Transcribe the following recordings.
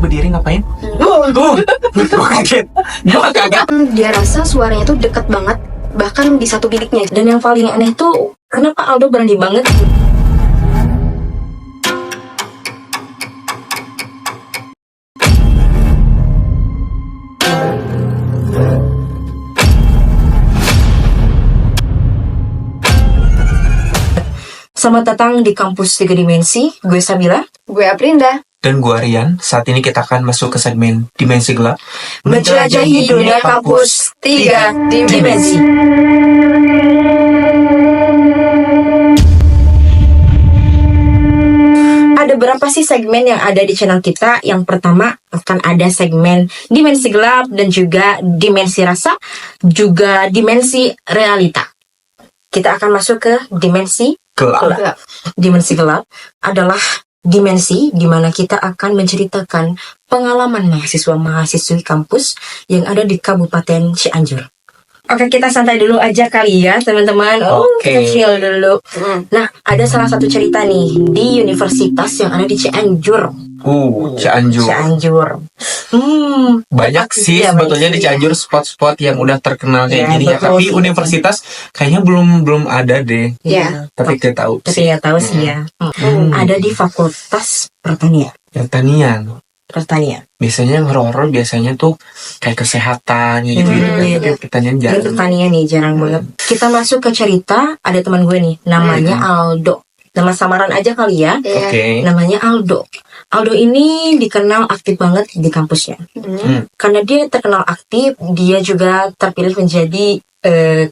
berdiri ngapain? Gue kaget. Gue kaget. Dia rasa suaranya tuh deket banget, bahkan di satu biliknya. Dan yang paling aneh tuh, kenapa Aldo berani banget Selamat datang di Kampus 3 Dimensi. Gue Sabila. Gue Aprinda. Dan gue Rian. Saat ini kita akan masuk ke segmen Dimensi Gelap, Menjelajahi dunia kampus 3 Dimensi. Ada berapa sih segmen yang ada di channel kita? Yang pertama akan ada segmen Dimensi Gelap dan juga Dimensi Rasa, juga Dimensi Realita. Kita akan masuk ke Dimensi Gelap. Dimensi gelap adalah dimensi di mana kita akan menceritakan pengalaman mahasiswa-mahasiswi kampus yang ada di Kabupaten Cianjur. Oke, kita santai dulu aja kali ya, teman-teman. Oke. Kita chill dulu. Nah, ada salah satu cerita nih di universitas yang ada di Cianjur. Cianjur. Cianjur. Banyak sih Iya, sebetulnya banyak di sih. Cianjur spot-spot yang udah terkenal kayak Iya, gini ya. betul Tapi sih. universitas kayaknya belum ada deh. Ya. Tapi kita tahu Tapi sih. ya tahu sih ya. Ada di Fakultas Pertanian. Pertanian. Biasanya yang horor biasanya tuh kayak kesehatan gitu. Iya. Tapi pertanian Ini jarang. pertanian nih, jarang banget. Kita masuk ke cerita, ada teman gue nih, namanya Aldo. Nama samaran aja kali ya, Oke. namanya Aldo. Aldo ini dikenal aktif banget di kampusnya. Karena dia terkenal aktif, dia juga terpilih menjadi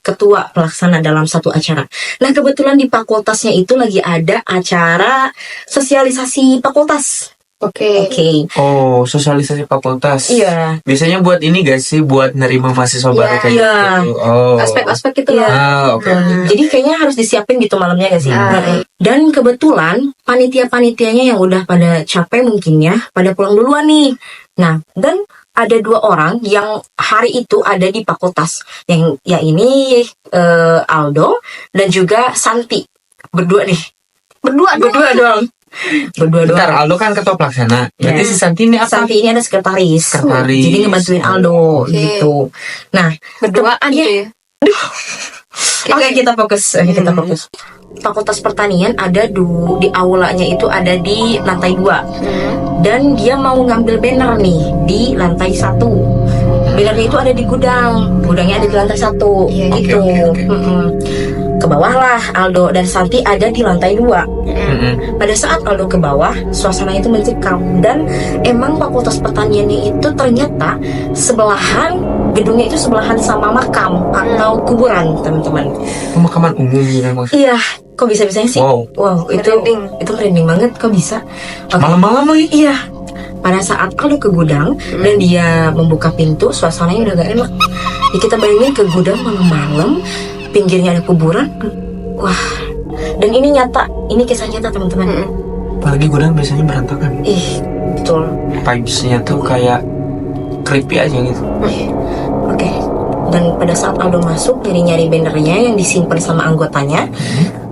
ketua pelaksana dalam satu acara. Nah, kebetulan di fakultasnya itu lagi ada acara sosialisasi fakultas. Oke. Oh, sosialisasi fakultas. Iya. Biasanya buat ini gak sih? Buat nerima mahasiswa baru kayak Iya. gitu. Oh. Aspek-aspek itu Iya. lah. Oke. Jadi kayaknya harus disiapin gitu malamnya gak sih? Ah. Dan kebetulan panitia-panitianya yang udah pada capek mungkin ya, pada pulang duluan nih. Nah, dan ada 2 orang yang hari itu ada di fakultas. Yang ya ini Aldo dan juga Santi. Berdua nih. Berdua doang. Bentar, Aldo kan ketua pelaksana. Berarti Iya. si Santi ini apa? Santi ini ada sekretaris. Sekretaris. Jadi ngebantuin Aldo Oke. gitu. Nah, Berduaan Iya. gitu ya. Oke, kita fokus. Fakultas Pertanian ada di aulanya itu ada di lantai 2. Dan dia mau ngambil banner nih di lantai 1. Bannernya itu ada di gudang. Gudangnya ada di lantai 1. Iya, gitu. oke. Ke bawah lah Aldo dan Santi ada di lantai 2. Pada saat Aldo ke bawah, suasana itu mencekam. Dan emang Fakultas Pertaniannya itu ternyata gedungnya itu sebelahan sama makam atau kuburan, teman-teman. Pemakaman umum gitu maksudnya. Iya, kok bisa-bisanya sih? Wow. Itu merinding banget, kok bisa? Oke. Malam-malam lagi. Iya. Pada saat Aldo ke gudang dan dia membuka pintu, suasananya udah gak enak. Ya, kita bayangin ke gudang malam-malam, pinggirnya ada kuburan. Wah. Dan ini nyata, ini kisah nyata, teman-teman. Apalagi gudang biasanya berantakan. Betul. Vibes-nya tuh kayak creepy aja gitu. Oke. Dan pada saat Aldo masuk nyari-nyari bannernya yang disimpan sama anggotanya,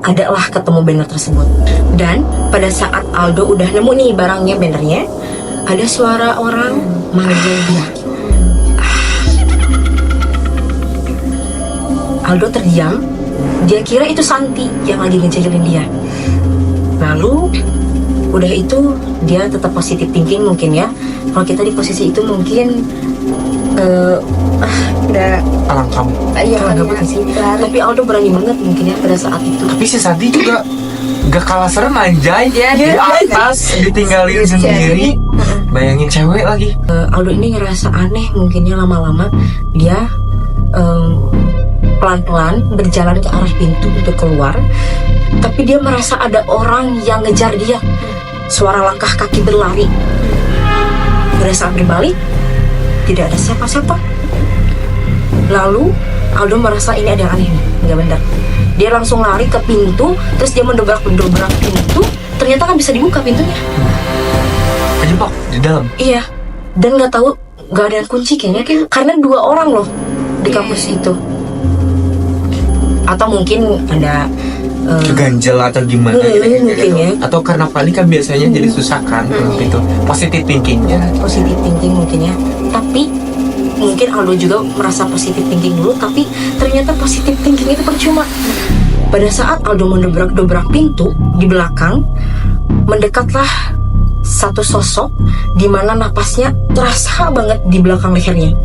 adalah ketemu banner tersebut. Dan pada saat Aldo udah nemu nih barangnya, bannernya, ada suara orang manggil dia. Aldo terdiam. Dia kira itu Santi yang lagi ngejailin dia. Lalu udah itu dia tetap positif thinking mungkin ya. Kalau kita di posisi itu mungkin udah Alang kamu. Iya, nggak apa sih. Tapi Aldo berani banget mungkin ya pada saat itu. Tapi si Santi juga gak kalah serem anjay. Iya, Di iya. atas ditinggalin sendiri. Bayangin cewek lagi. Aldo ini ngerasa aneh mungkinnya lama-lama dia pelan-pelan berjalan ke arah pintu untuk keluar, tapi dia merasa ada orang yang ngejar dia. Suara langkah kaki berlari. Pada saat berbalik, tidak ada siapa-siapa. Lalu Aldo merasa ini ada yang aneh nih, nggak benar. Dia langsung lari ke pintu, terus dia mendobrak pintu. Ternyata kan bisa dibuka pintunya. Kejebak di dalam. Iya, dan nggak tahu, nggak ada kunci kayaknya, karena 2 orang loh di kampus itu. Atau mungkin ada keganjel atau gimana gitu, mungkin ya. atau karena panik kan biasanya jadi susah kan itu positive thinkingnya. Positive thinking mungkin ya. Tapi mungkin Aldo juga merasa positive thinking dulu, tapi ternyata positive thinking itu percuma. Pada saat Aldo mendobrak-dobrak pintu di belakang, mendekatlah satu sosok di mana napasnya terasa banget di belakang lehernya.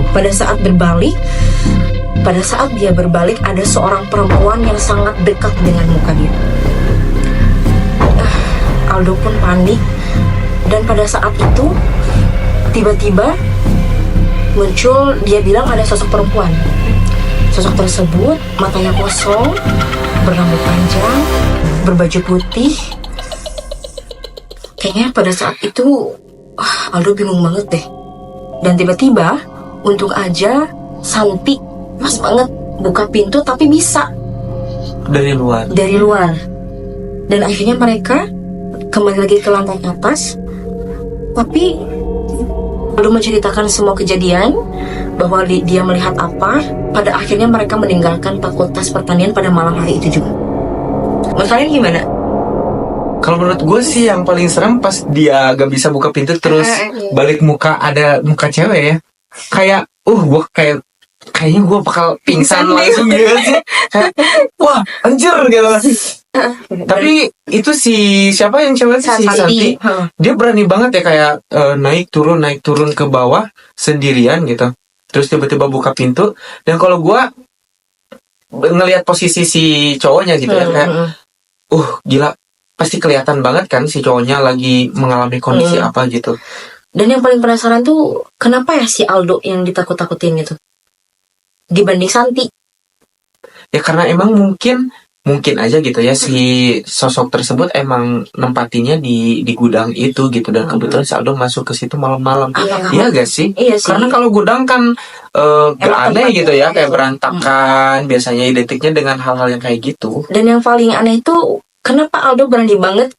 Pada saat dia berbalik ada seorang perempuan yang sangat dekat dengan muka dia. Aldo pun panik, dan pada saat itu tiba-tiba muncul, dia bilang ada sosok perempuan. Sosok tersebut matanya kosong, berambut panjang, berbaju putih. Kayaknya pada saat itu Aldo bingung banget deh. Dan tiba-tiba untung aja Santi pas banget buka pintu, tapi bisa Dari luar. Dan akhirnya mereka kembali lagi ke lantai atas. Tapi Aldo menceritakan semua kejadian, bahwa dia melihat apa. Pada akhirnya mereka meninggalkan Fakultas Pertanian pada malam hari itu juga. Menurut kalian gimana? Kalau menurut gue sih yang paling serem pas dia gak bisa buka pintu terus balik muka ada muka cewek ya. Kayak gue kayaknya gue bakal pingsan langsung gitu sih. Kayak, wah anjir gitu. Tapi itu siapa yang cewek sih? Si Santi. Dia berani banget ya, kayak naik turun ke bawah sendirian gitu. Terus tiba-tiba buka pintu. Dan kalau gue ngelihat posisi si cowoknya gitu ya, kayak gila, pasti kelihatan banget kan si cowoknya lagi mengalami kondisi apa gitu. Dan yang paling penasaran tuh, kenapa ya si Aldo yang ditakut-takutin gitu dibanding Santi? Ya karena emang mungkin aja gitu ya, si sosok tersebut emang nempatinya di gudang itu gitu, dan kebetulan si Aldo masuk ke situ malam-malam. Iya gak sih? Iya sih. Karena kalau gudang kan gak aneh gitu ya, kayak berantakan, biasanya identiknya dengan hal-hal yang kayak gitu. Dan yang paling aneh itu, kenapa Aldo berani banget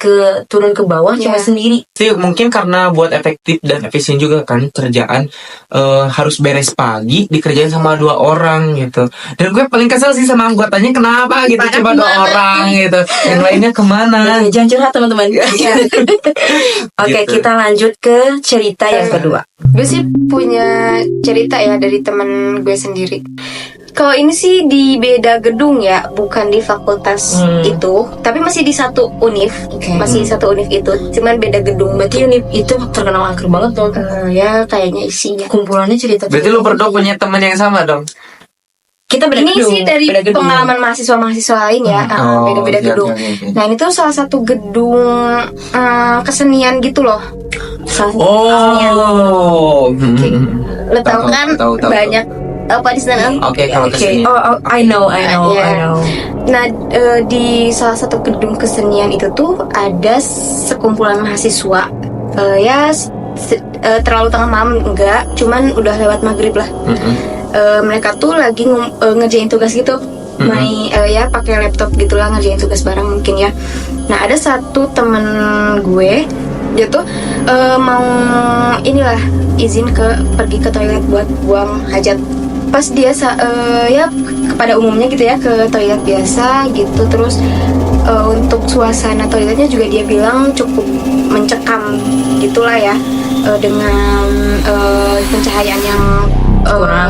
turun ke bawah cuma sendiri? Sih mungkin karena buat efektif dan efisien juga kan kerjaan, harus beres pagi dikerjain sama 2 orang gitu. Dan gue paling kesel sih sama anggotanya, kenapa gitu cuma 2 orang gitu, yang lainnya kemana? Jangan curhat teman-teman. Oke, Gitu. kita lanjut ke cerita yang kedua. Gue sih punya cerita ya dari temen gue sendiri. Kalau ini sih di beda gedung ya, bukan di fakultas itu, tapi masih di satu univ, masih di satu univ itu, cuman beda gedung. Berarti univ itu terkenal angker banget tuh. Ya kayaknya isinya. Kumpulannya cerita. Berarti lu berdua punya teman yang sama dong? Kita beda Ini gedung. sih dari Beda gedung. pengalaman mahasiswa lain ya, beda-beda oke, gedung. oke. Nah ini tuh salah satu gedung kesenian gitu loh. Oh, Lo tau kan tahu. banyak apa di sana? Oke, kalau kesini. I know. Iya. Nah, di salah satu gedung kesenian itu tuh ada sekumpulan mahasiswa. Terlalu tengah malam enggak, cuman udah lewat maghrib lah. Mereka tuh lagi ngerjain tugas gitu, pakai laptop gitulah, ngerjain tugas bareng mungkin ya. Nah, ada satu temen gue, dia tuh mau izin pergi ke toilet buat buang hajat. Pas dia kepada umumnya gitu ya, ke toilet biasa gitu. Terus untuk suasana toiletnya juga dia bilang cukup mencekam gitulah ya, dengan pencahayaan yang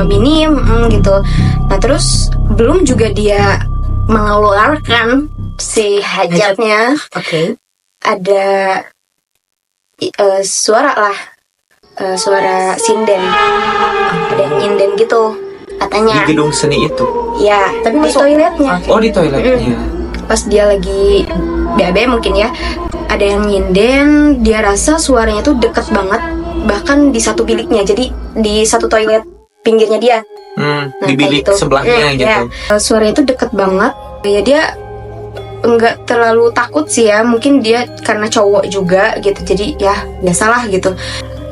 minim gitu. Nah terus belum juga dia mengeluarkan si hajatnya, ada suara lah, suara sinden, ada yang nyinden gitu katanya. Di gedung seni itu. Ya, tapi di toiletnya. Oh, di toiletnya. Pas dia lagi BAB mungkin ya, ada yang nyinden. Dia rasa suaranya tuh deket banget, bahkan di satu biliknya. Jadi di satu toilet pinggirnya dia. Di bilik gitu. sebelahnya gitu. Ya. Suaranya tuh deket banget. Ya dia nggak terlalu takut sih ya, mungkin dia karena cowok juga gitu, jadi ya biasalah gitu.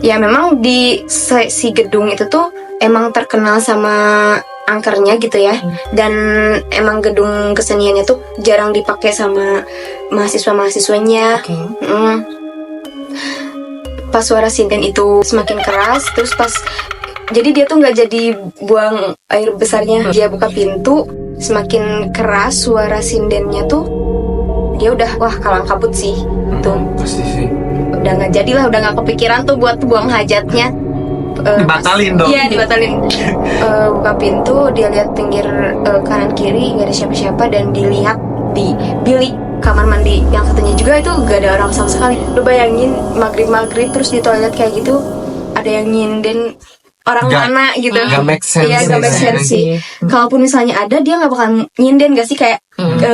Ya memang di si gedung itu tuh emang terkenal sama angkernya gitu ya, dan emang gedung keseniannya tuh jarang dipakai sama mahasiswanya. Pas suara sinden itu semakin keras, terus jadi dia tuh nggak jadi buang air besarnya, dia buka pintu, semakin keras suara sindennya tuh, dia udah wah kalang kabut sih. Tuh Pasti sih. udah nggak jadilah, udah nggak kepikiran tuh buat buang hajatnya. Dibatalin dong. Iya dibatalin. Buka pintu, dia lihat pinggir kanan kiri nggak ada siapa-siapa, dan dilihat di bilik kamar mandi yang satunya juga itu gak ada orang sama sekali. Lu bayangin maghrib terus di toilet kayak gitu ada yang nyinden orang mana gitu. Gak make sense. Iya gak make sense sih. Kalaupun misalnya ada, dia gak bakal nyinden gak sih, kayak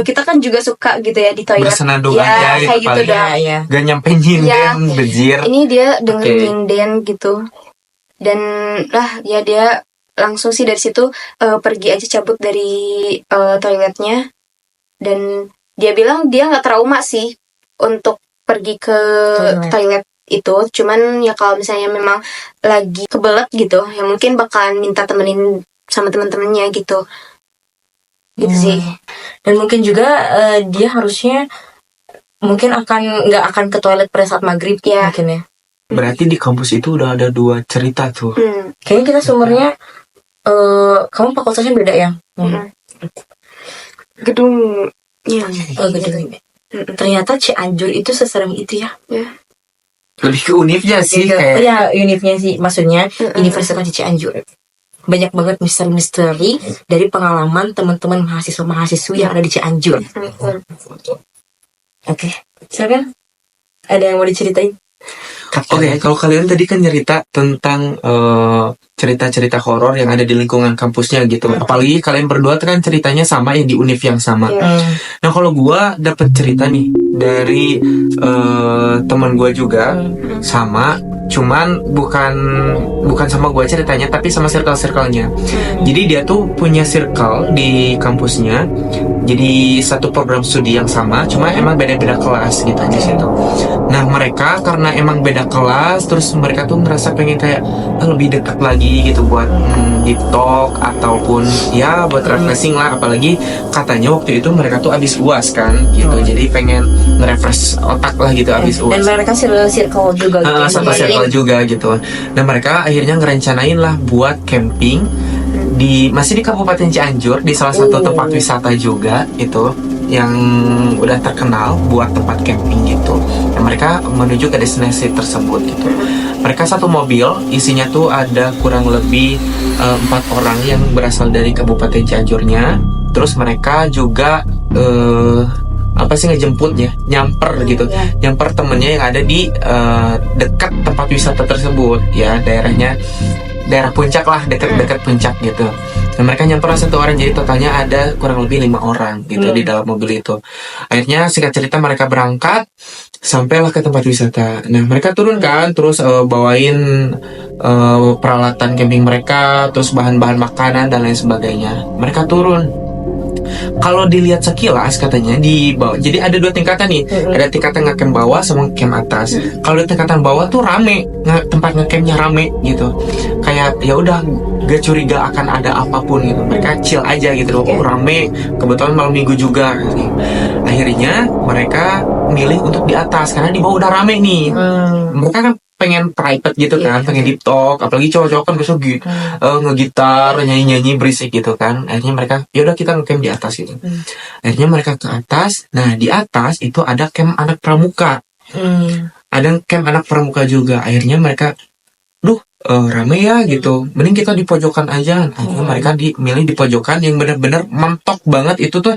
kita kan juga suka gitu ya di toilet. Bersenandung ya, aja gitu kayak gitu paling. dah. ya. Gak nyampe nyinden, Iya. bejir. Ini dia denger Oke. nyinden gitu. Dan lah ya dia langsung sih dari situ pergi aja, cabut dari toiletnya. Dan dia bilang dia nggak trauma sih untuk pergi ke toilet itu, cuman ya kalau misalnya memang lagi kebelet gitu ya mungkin bakalan minta temenin sama teman-temannya gitu sih. Dan mungkin juga dia harusnya mungkin nggak akan ke toilet pada saat maghrib Ya. mungkin ya. Berarti di kampus itu udah ada 2 cerita tuh. Kayaknya kita sumbernya kamu fakultasnya beda ya. Gedungnya Gedung. Ternyata Cianjur itu seserem itu ya. Lebih ke univnya sih Oh kayak. ya, unitnya sih, maksudnya Universitas Cianjur. Banyak banget misteri-misteri dari pengalaman teman-teman mahasiswa-mahasiswi yang ada di Cianjur. Oke, silakan. Ada yang mau diceritain? Oke, kalau kalian tadi kan cerita tentang cerita-cerita horor yang ada di lingkungan kampusnya gitu. Apalagi kalian berdua kan ceritanya sama yang di univ yang sama. Nah, kalau gua dapet cerita nih dari teman gua juga sama, cuman bukan sama gua ceritanya, tapi sama circle-circle-nya. Jadi dia tuh punya circle di kampusnya. Jadi satu program studi yang sama, cuma emang beda-beda kelas gitu di situ. Nah, mereka karena emang beda kelas, terus mereka tuh ngerasa pengen kayak lebih dekat lagi gitu buat deep talk ataupun ya buat refreshing lah. Apalagi katanya waktu itu mereka tuh abis UAS kan gitu, jadi pengen nge-refresh otak lah gitu abis Dan UAS. mereka circle juga gitu. Sama circle juga gitu. Nah, mereka akhirnya ngerencanain lah buat camping masih di Kabupaten Cianjur, di salah satu tempat wisata juga itu yang udah terkenal buat tempat camping gitu. Dan mereka menuju ke destinasi tersebut gitu. Mereka satu mobil, isinya tuh ada kurang lebih 4 orang yang berasal dari Kabupaten Cianjurnya. Terus mereka juga ngejemput ya, nyamper gitu, nyamper temennya yang ada di dekat tempat wisata tersebut ya, daerah puncak lah, dekat puncak gitu. Dan mereka nyamper satu orang, jadi totalnya ada kurang lebih 5 orang gitu di dalam mobil itu. Akhirnya singkat cerita mereka berangkat, sampailah ke tempat wisata. Nah, mereka turun kan, terus bawain peralatan camping mereka, terus bahan-bahan makanan dan lain sebagainya. Mereka turun. Kalau dilihat sekilas katanya di bawah, jadi ada 2 tingkatan nih. Ada tingkatan ngecamp bawah sama camp atas. Kalau di tingkatan bawah tuh rame, tempat ngecampnya rame gitu. Kayak ya udah gak curiga akan ada apapun gitu. Mereka chill aja gitu. Rame, kebetulan malam minggu juga. Akhirnya mereka milih untuk di atas karena di bawah udah rame nih. Mereka kan pengen private gitu kan, pengen deep talk, apalagi cowok-cowok kan biasa ngegitar, nyanyi-nyanyi berisik gitu kan. Akhirnya mereka, yaudah kita ngecamp di atas gitu. Akhirnya mereka ke atas. Nah, di atas itu ada camp anak pramuka. Ada camp anak pramuka juga. Akhirnya mereka, rame ya gitu, mending kita di pojokan aja. Akhirnya mereka milih di pojokan yang benar-benar mentok banget. Itu tuh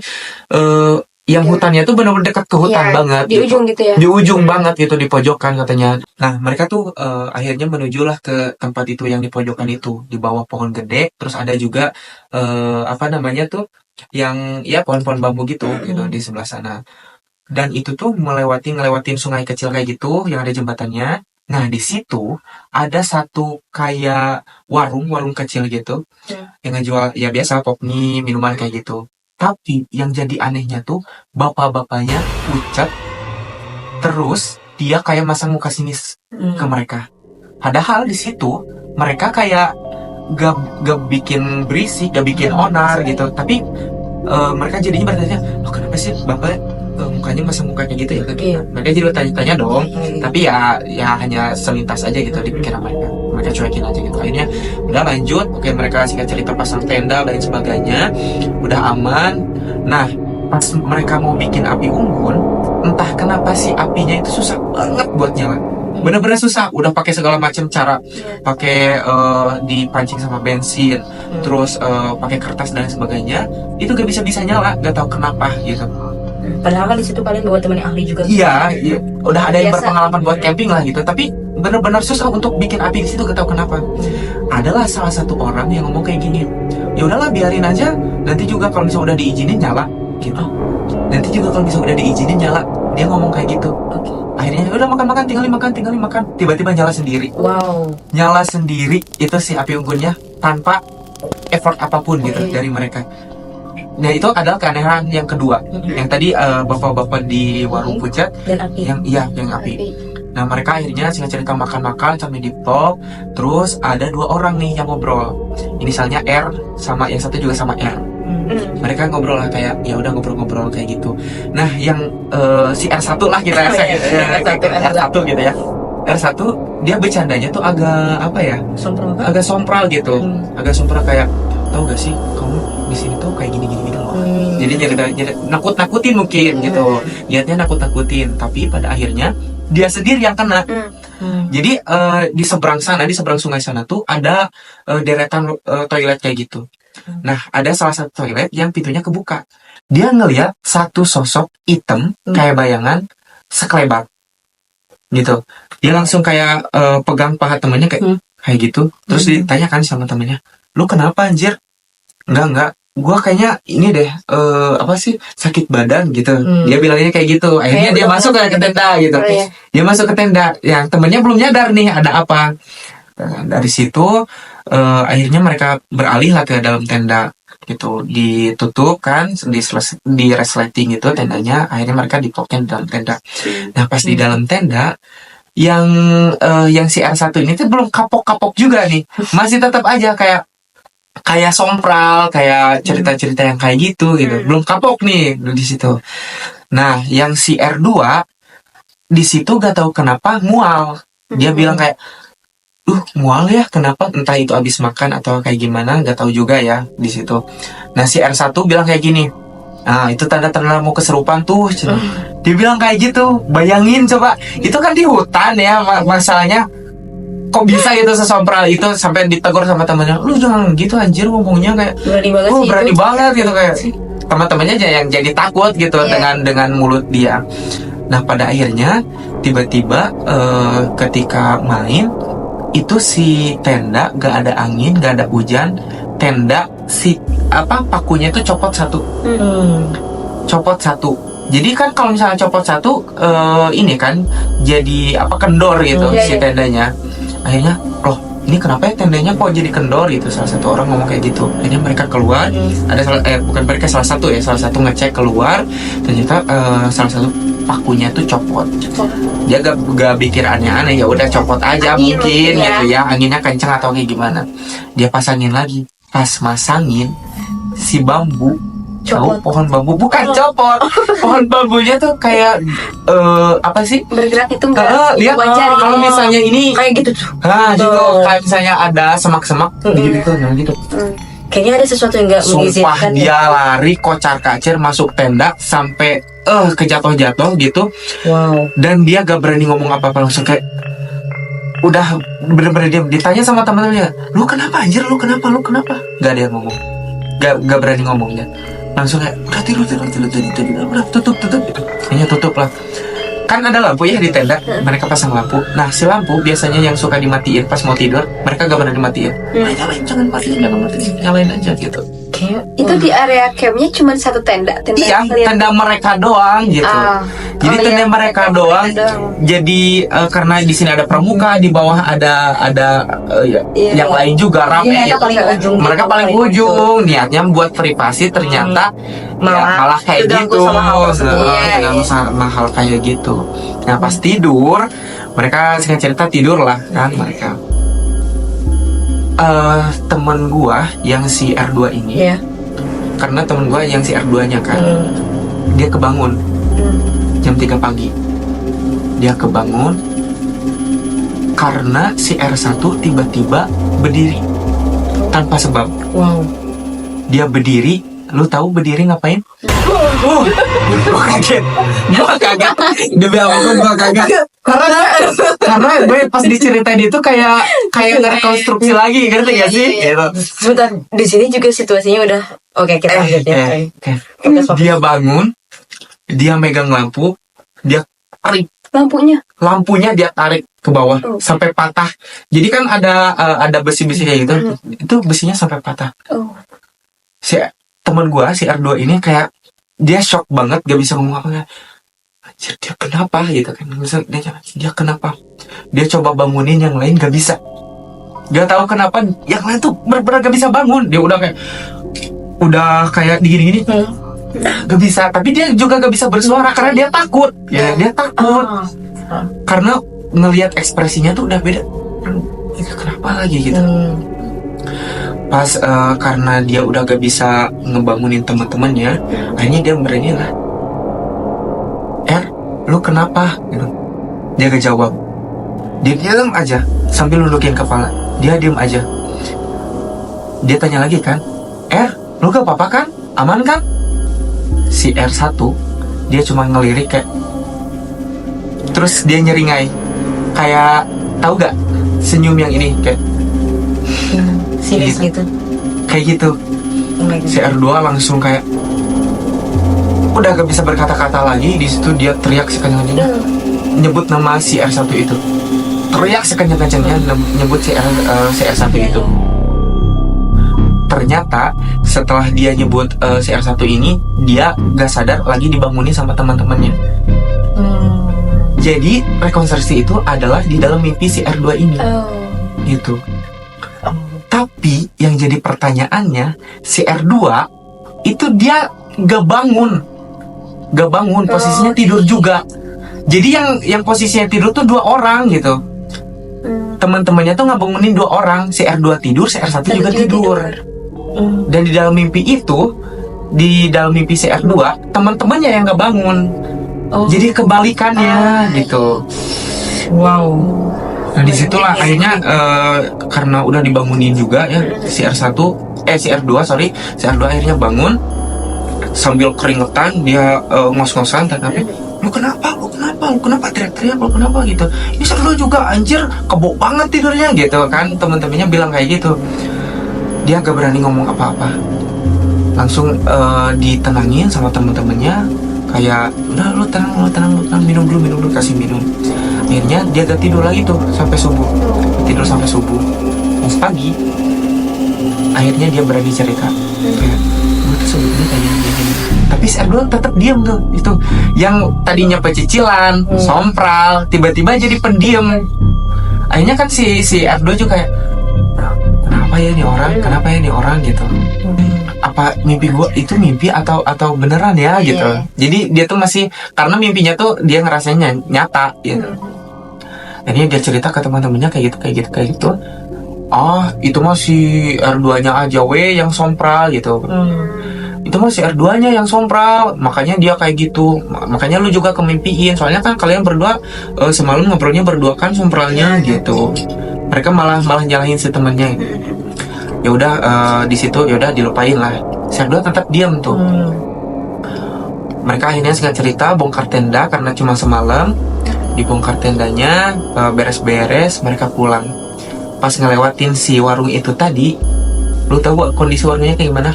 yang hutannya tuh benar-benar dekat ke hutan banget di gitu. ujung gitu ya, Di ujung banget gitu, di pojokan katanya. Nah, mereka tuh akhirnya menujulah ke tempat itu yang di pojokan itu, di bawah pohon gede. Terus ada juga yang ya pohon-pohon bambu gitu gitu di sebelah sana. Dan itu tuh ngelewatin sungai kecil kayak gitu yang ada jembatannya. Nah, di situ ada satu kayak warung kecil gitu yang ngejual ya biasa pop mie, minuman kayak gitu. Tapi yang jadi anehnya tuh bapak-bapaknya pucat, terus dia kayak masang muka sinis ke mereka. Padahal di situ mereka kayak gak bikin berisik, gak bikin onar gitu. Tapi mereka jadinya bertanya, kenapa sih bapak muka mukanya masa mukanya gitu ya ke kita. Iya. Mereka juga tanya-tanya dong, Iya. tapi ya hanya selintas aja gitu di pikiran mereka cuekin aja gitu. Akhirnya udah lanjut, oke mereka singkat cerita pasang tenda lain sebagainya, udah aman. Nah pas mereka mau bikin api unggun, entah kenapa si apinya itu susah banget buat nyala, bener-bener susah. Udah pakai segala macam cara, pakai dipancing sama bensin, terus pakai kertas dan sebagainya, itu gak bisa nyala, gak tahu kenapa gitu. Padahal kan di situ kalian bawa teman yang ahli juga. Iya, udah ada yang Biasa. berpengalaman buat camping lah gitu, tapi benar-benar susah untuk bikin api di situ, gak tahu kenapa. Adalah salah satu orang yang ngomong kayak gini, ya udahlah biarin aja, nanti juga kalau misalnya udah diizinin nyala gitu. Nanti juga kalau misalnya udah diizinin nyala, dia ngomong kayak gitu. Oke. Akhirnya udah makan, tinggal dimakan, tiba-tiba nyala sendiri. Wow. Nyala sendiri itu si api unggunnya tanpa effort apapun gitu Oke. dari mereka. Nah itu adalah keanehan yang kedua. Yang tadi bapak-bapak di warung pucat Dan api. yang api. Nah mereka akhirnya singkat cerita makan sampai di top. Terus ada 2 orang nih yang ngobrol. Inisialnya R sama yang satu juga sama R. Mereka ngobrol lah kayak ya udah ngobrol-ngobrol kayak gitu. Nah yang si R1 lah kita R1 gitu ya. R1 dia bercandanya tuh agak apa ya? Sompral kan? Agak sompral gitu. Agak sompral kayak tahu gak sih kamu di sini tuh kayak gini loh. Jadi nyerita nakut-nakutin mungkin gitu. Lihatnya nakut-nakutin, tapi pada akhirnya dia sendiri yang kena. Jadi di seberang sungai sana tuh ada deretan toilet kayak gitu. Nah, ada salah satu toilet yang pintunya kebuka. Dia ngelihat satu sosok hitam kayak bayangan sekelebat. Gitu. Dia langsung kayak pegang paha temennya kayak gitu. Terus ditanyakan sama temennya, "Lu kenapa anjir?" Enggak. Gua kayaknya ini deh apa sih sakit badan gitu. Dia bilangnya kayak gitu. Akhirnya dia masuk ke tenda gitu. Dia masuk ke tenda. Yang temennya belum nyadar nih ada apa. Dari situ akhirnya mereka beralih lah ke dalam tenda gitu, ditutup kan, di resleting gitu tendanya. Akhirnya mereka diplokin di dalam tenda. Nah pas di dalam tenda yang si R1 ini tuh belum kapok-kapok juga nih, masih tetap aja kayak sompral, kayak cerita-cerita yang kayak gitu. Belum kapok nih di situ. Nah, yang si R2 di situ gak tahu kenapa mual. Dia bilang kayak, mual ya, kenapa? Entah itu habis makan atau kayak gimana, gak tahu juga ya di situ. Nah, si R1 bilang kayak gini. Nah, itu tanda-tanda mau keserupan tuh. Dia bilang kayak gitu. Bayangin coba, itu kan di hutan ya masalahnya. Kok bisa gitu sesompral itu, sampai ditegur sama temannya, "Lu jangan gitu anjir ngomongnya," kayak Berani banget sih. berani banget gitu, kayak teman-temannya aja yang jadi takut gitu dengan mulut dia. Nah pada akhirnya tiba-tiba ketika main itu si tenda gak ada angin, gak ada hujan, tenda si pakunya itu copot satu. Jadi kan kalau misalnya copot satu ini kan jadi kendor gitu si tendanya. Akhirnya loh ini kenapa ya tendanya kok jadi kendor gitu. Salah satu orang ngomong kayak gitu. Akhirnya mereka keluar. Ada salah satu ngecek keluar. Ternyata salah satu pakunya tuh copot. Dia gak pikir aneh-aneh, ya udah copot aja Angin mungkin ya. gitu ya, anginnya kencang atau kayak gimana. Dia pasangin lagi. Pas masangin si bambu, tahu pohon bambu bukan copot. Pohon bambunya tuh kayak apa sih? Bergerak itu enggak Lihat wajar kalau gitu. misalnya ini Kayak gitu tuh. gitu kayak misalnya ada semak-semak gitu nah gitu. Kayaknya ada sesuatu yang gak Sumpah mengizinkan. dia lari kocar-kacir masuk tenda sampai kejatuh-jatuh gitu. Wow. Dan dia gak berani ngomong apa-apa, langsung kayak udah bener-bener diam. Ditanya sama teman-temannya, "Lu kenapa anjir? Lu kenapa? Gak ada yang ngomong. Gak berani ngomong dia. Langsung kayak udah tidur, udah tutup gitu. Kayaknya tutup lah. Kan ada lampu ya di tenda, mereka pasang lampu. Nah si lampu biasanya yang suka dimatiin pas mau tidur, mereka gak pernah dimatiin. Nyalain, jangan matiin, nyalain aja gitu. Kayak Itu di area campnya cuma satu tenda. Iya, kalian- tenda mereka doang gitu. Jadi Oh, tenda iya, mereka tenda doang. doang. Jadi karena di sini ada pramuka, di bawah ada yang lain juga rame. mereka gitu. paling ujung. Mereka paling ujung, niatnya buat privasi, ternyata malah kayak terganggu gitu. sama hal tersebut. Terganggu sama hal kayak gitu. Nah pas tidur, mereka singkat cerita tidur lah kan mereka. Temen gua yang si R2 ini, Iya. karena temen gua yang si R2 nya kan, dia kebangun. jam 3 pagi. Dia kebangun karena si R1 tiba-tiba berdiri tanpa sebab. Wow. Dia berdiri, lu tahu berdiri ngapain? Gua kaget. Demi apapun gua kaget. Karena gue pas diceritain itu kayak ngerekonstruksi lagi, ngerti gak sih? Gitu. Sebentar, di sini juga situasinya udah oke, kita lanjut ya. Dia bangun, dia megang lampu, dia tarik Lampunya dia tarik ke bawah sampai patah. Jadi kan ada besi-besi kayak gitu. Itu besinya sampai patah. Si teman gua si R2 ini kayak dia shock banget, gak bisa ngomong apa. Anjir, dia kenapa gitu kan? Dia kenapa? Dia coba bangunin yang lain gak bisa. Gak tahu kenapa yang lain tuh benar-benar gak bisa bangun. Dia udah kayak digini-gini. Gak bisa, tapi dia juga gak bisa bersuara karena dia takut. Ya, dia takut. Karena ngelihat ekspresinya tuh udah beda. Itu kenapa lagi gitu? Pas karena dia udah gak bisa ngebangunin teman-temannya, akhirnya dia berani lah. Lu kenapa? Gitu. Dia gak jawab. Dia diam aja sambil nundukin kepala. Dia diam aja. Dia tanya lagi kan, lu gak apa-apa kan? Aman kan? Si R1 dia cuma ngelirik kayak, terus dia nyeringai kayak, tahu gak senyum yang ini kayak serius gitu. Kayak gitu. Si R2 langsung kayak udah gak bisa berkata-kata lagi. Di situ dia teriak sekencang-kencangnya, nyebut nama si R1 itu. Teriak sekencang-kencangnya nyebut si R1 itu. Ternyata setelah dia nyebut si R1 ini, dia gak sadar lagi dibangunin sama teman-temannya. Jadi rekonstruksi itu adalah di dalam mimpi si R2 ini. Gitu. Tapi yang jadi pertanyaannya, si R2 itu dia gak bangun, posisinya tidur juga. Jadi yang posisinya tidur tuh 2 orang gitu. Teman-temannya tuh ngebangunin 2 orang. Si R2 tidur, si R1 juga tidur. Dan di dalam mimpi itu, di dalam mimpi si R2, teman-temannya yang gak bangun. Jadi kebalikannya gitu. Wow. Nah disitulah akhirnya karena udah dibangunin juga ya si R2 si R2 akhirnya bangun sambil keringetan. Dia ngos-ngosan, tapi lu kenapa teriak-teriak, lu kenapa gitu. Ini R2 juga anjir, kebok banget tidurnya gitu kan. Teman-temannya bilang kayak gitu. Dia gak berani ngomong apa-apa, langsung ditenangin sama teman-temannya. Kayak udah lu tenang, minum dulu, kasih minum. Akhirnya dia gak tidur lagi tuh sampai subuh. Pas pagi akhirnya dia berani cerita, kayak gue tuh sebetulnya kayak gini. Tapi si R2 tetap diam tuh. Itu yang tadinya pecicilan, sompral, tiba-tiba jadi pendiam. Akhirnya kan si R2 juga kayak, kenapa ya ini orang gitu. Apa mimpi gue itu mimpi atau beneran ya gitu. Jadi dia tuh masih, karena mimpinya tuh dia ngerasainnya nyata gitu. Akhirnya dia cerita ke teman-temannya kayak gitu. Oh, itu mah si R2-nya aja yang sompral gitu. Itu mah si R2-nya yang sompral, makanya dia kayak gitu. Makanya lu juga kemimpiin. Soalnya kan kalian berdua semalam ngobrolnya berdua kan sompralnya gitu. Mereka malah nyalahin si temennya. Ya udah di situ ya udah dilupain lah. Si R2 tetap diam tuh. Mereka akhirnya singkat cerita bongkar tenda karena cuma semalam. Dibongkar tendanya, beres-beres, mereka pulang. Pas ngelewatin si warung itu tadi, lu tahu gak kondisi warungnya kayak gimana?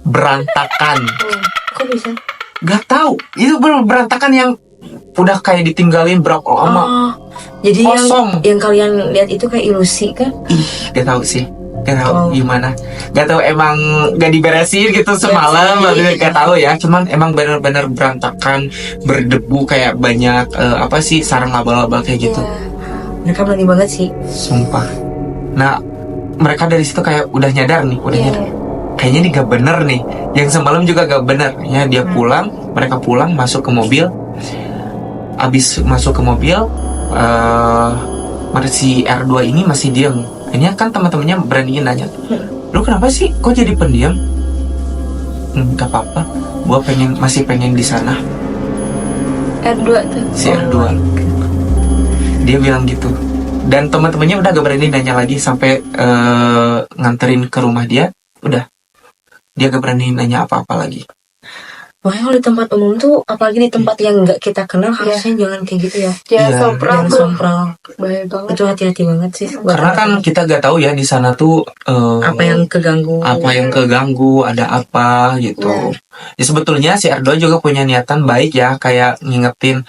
Berantakan. Kok bisa? Gak tahu. Itu berantakan yang udah kayak ditinggalin berapa lama. Jadi kosong. yang kalian lihat itu kayak ilusi kan? Gak tahu sih. Gak tahu gimana. Gak tahu emang gak diberesin gitu semalam. Gak tahu ya. Cuman emang bener-bener berantakan, berdebu kayak banyak sarang laba-laba kayak gitu. Mereka berani banget sih. Sumpah. Nah, mereka dari situ kayak udah nyadar nih, nyadar. Kayaknya ini gak bener nih. Yang semalam juga gak bener. Ya dia pulang, mereka pulang masuk ke mobil. Abis masuk ke mobil, si R2 ini masih diam. Ini kan teman-temannya beraniin nanya, lu kenapa sih? Kok jadi pendiam? Gak apa-apa, gua masih pengen di sana. R2 tuh. Si R2. Dia bilang gitu. Dan teman-temannya udah gak berani nanya lagi sampai nganterin ke rumah dia. Udah. Dia gak berani nanya apa-apa lagi. Pokoknya kalau di tempat umum tuh, apalagi di tempat yang nggak kita kenal, harusnya jangan kayak gitu ya. Ya, Iya, sompral Jangan tuh. sompral. Bahaya banget. Itu hati-hati banget sih. Karena kan kita gak tahu ya di sana tuh apa yang keganggu. ada apa gitu. Ya sebetulnya si R2 juga punya niatan baik ya, kayak ngingetin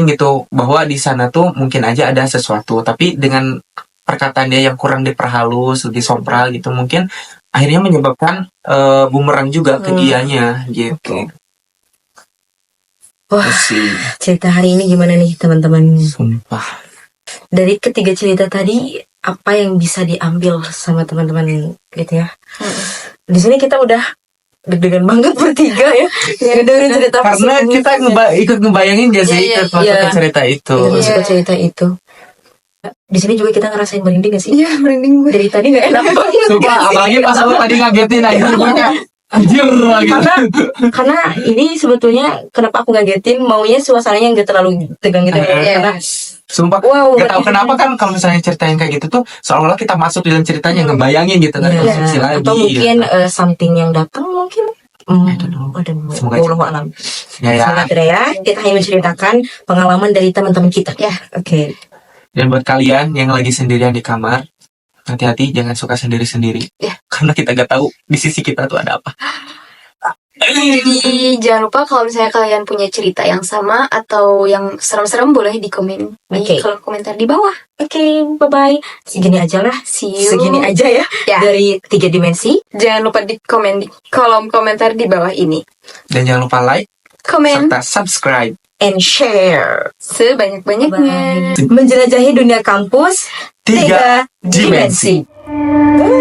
gitu bahwa di sana tuh mungkin aja ada sesuatu, tapi dengan perkataan dia yang kurang diperhalus, lebih sompral gitu, mungkin akhirnya menyebabkan bumerang juga ke dianya gitu. Wah, Terus sih, cerita hari ini gimana nih teman-teman? sumpah. Dari ketiga cerita tadi, apa yang bisa diambil sama teman-teman gitu ya? Di sini kita udah deg-degan banget bertiga ya. Dengerin cerita Karena pasangan kita ikut ngebayangin gak sih Iya, ikut masuk iya. ke cerita itu. Kita suka cerita itu. Di sini juga kita ngerasain merinding gak sih? Iya, merinding banget. Dari tadi gak enak banget. Sumpah, apalagi pas aku tadi ngagetin aja pokoknya. Anjir gitu. Karena ini sebetulnya kenapa aku ngagetin, maunya suasananya nggak terlalu tegang gitu ya. Karena Sumpah, wow, gak tahu kenapa kan kalau misalnya cerita yang kayak gitu tuh seolah-olah kita masuk di dalam ceritanya, ngebayangin gitu kan, konsumsi lagi. atau mungkin something yang datang mungkin. Aduh. Semoga Wallahu a'lam. Ya, ya. Semoga tidak ya. Kita hanya menceritakan pengalaman dari teman-teman kita. Ya. Oke. Dan buat kalian yang lagi sendirian di kamar, hati-hati jangan suka sendiri-sendiri. Ya. Karena kita gak tahu di sisi kita tuh ada apa. Jadi jangan lupa kalau misalnya kalian punya cerita yang sama atau yang serem-serem, boleh di komen di Oke. kolom komentar di bawah. Oke, bye-bye. Segini aja lah. See you. Segini aja ya. Ya. Dari 3 dimensi. Jangan lupa di komen di kolom komentar di bawah ini. Dan jangan lupa like, Komen serta subscribe. And share. sebanyak-banyaknya. Menjelajahi dunia kampus 3 dimensi. dimensi.